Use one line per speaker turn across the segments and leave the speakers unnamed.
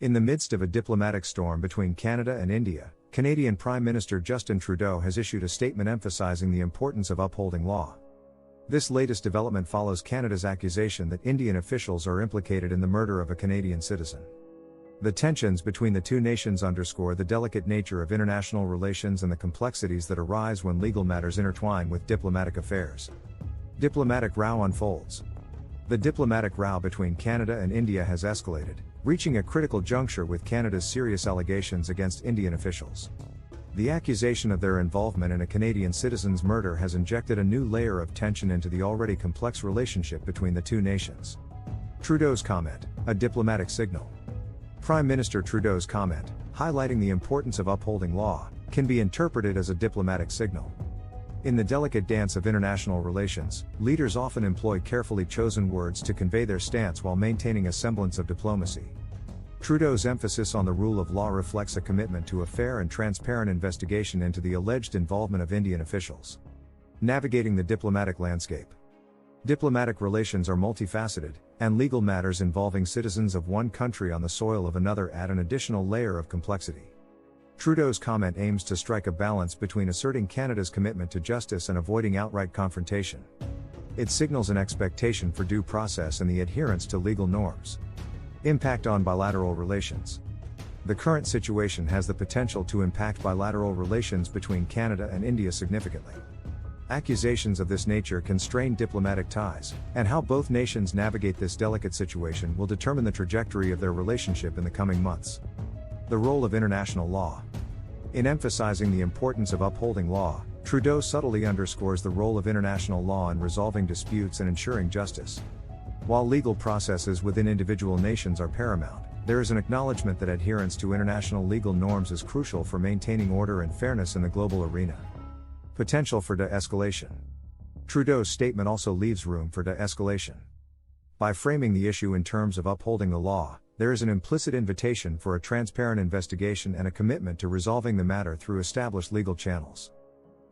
In the midst of a diplomatic storm between Canada and India, Canadian Prime Minister Justin Trudeau has issued a statement emphasizing the importance of upholding law. This latest development follows Canada's accusation that Indian officials are implicated in the murder of a Canadian citizen. The tensions between the two nations underscore the delicate nature of international relations and the complexities that arise when legal matters intertwine with diplomatic affairs. Diplomatic row unfolds. The diplomatic row between Canada and India has escalated, reaching a critical juncture with Canada's serious allegations against Indian officials. The accusation of their involvement in a Canadian citizen's murder has injected a new layer of tension into the already complex relationship between the two nations. Trudeau's comment, a diplomatic signal. Prime Minister Trudeau's comment, highlighting the importance of upholding law, can be interpreted as a diplomatic signal. In the delicate dance of international relations, leaders often employ carefully chosen words to convey their stance while maintaining a semblance of diplomacy. Trudeau's emphasis on the rule of law reflects a commitment to a fair and transparent investigation into the alleged involvement of Indian officials. Navigating the diplomatic landscape. Diplomatic relations are multifaceted, and legal matters involving citizens of one country on the soil of another add an additional layer of complexity. Trudeau's comment aims to strike a balance between asserting Canada's commitment to justice and avoiding outright confrontation. It signals an expectation for due process and the adherence to legal norms. Impact on bilateral relations. The current situation has the potential to impact bilateral relations between Canada and India significantly. Accusations of this nature can strain diplomatic ties, and how both nations navigate this delicate situation will determine the trajectory of their relationship in the coming months. The role of international law. In emphasizing the importance of upholding law, Trudeau subtly underscores the role of international law in resolving disputes and ensuring justice. While legal processes within individual nations are paramount, there is an acknowledgement that adherence to international legal norms is crucial for maintaining order and fairness in the global arena. Potential for de-escalation. Trudeau's statement also leaves room for de-escalation. By framing the issue in terms of upholding the law, there is an implicit invitation for a transparent investigation and a commitment to resolving the matter through established legal channels.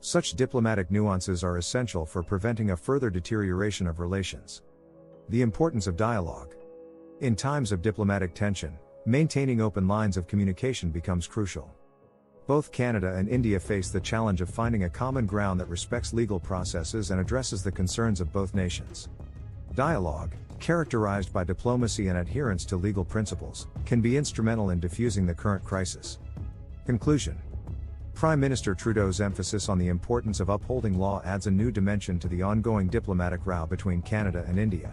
Such diplomatic nuances are essential for preventing a further deterioration of relations. The importance of dialogue. In times of diplomatic tension, maintaining open lines of communication becomes crucial. Both Canada and India face the challenge of finding a common ground that respects legal processes and addresses the concerns of both nations. Dialogue, characterized by diplomacy and adherence to legal principles, can be instrumental in diffusing the current crisis. Conclusion. Prime Minister Trudeau's emphasis on the importance of upholding law adds a new dimension to the ongoing diplomatic row between Canada and India.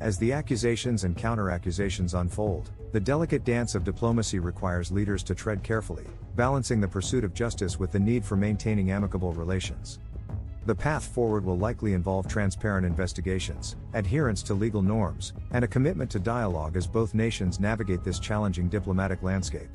As the accusations and counter-accusations unfold, the delicate dance of diplomacy requires leaders to tread carefully, balancing the pursuit of justice with the need for maintaining amicable relations. The path forward will likely involve transparent investigations, adherence to legal norms, and a commitment to dialogue as both nations navigate this challenging diplomatic landscape.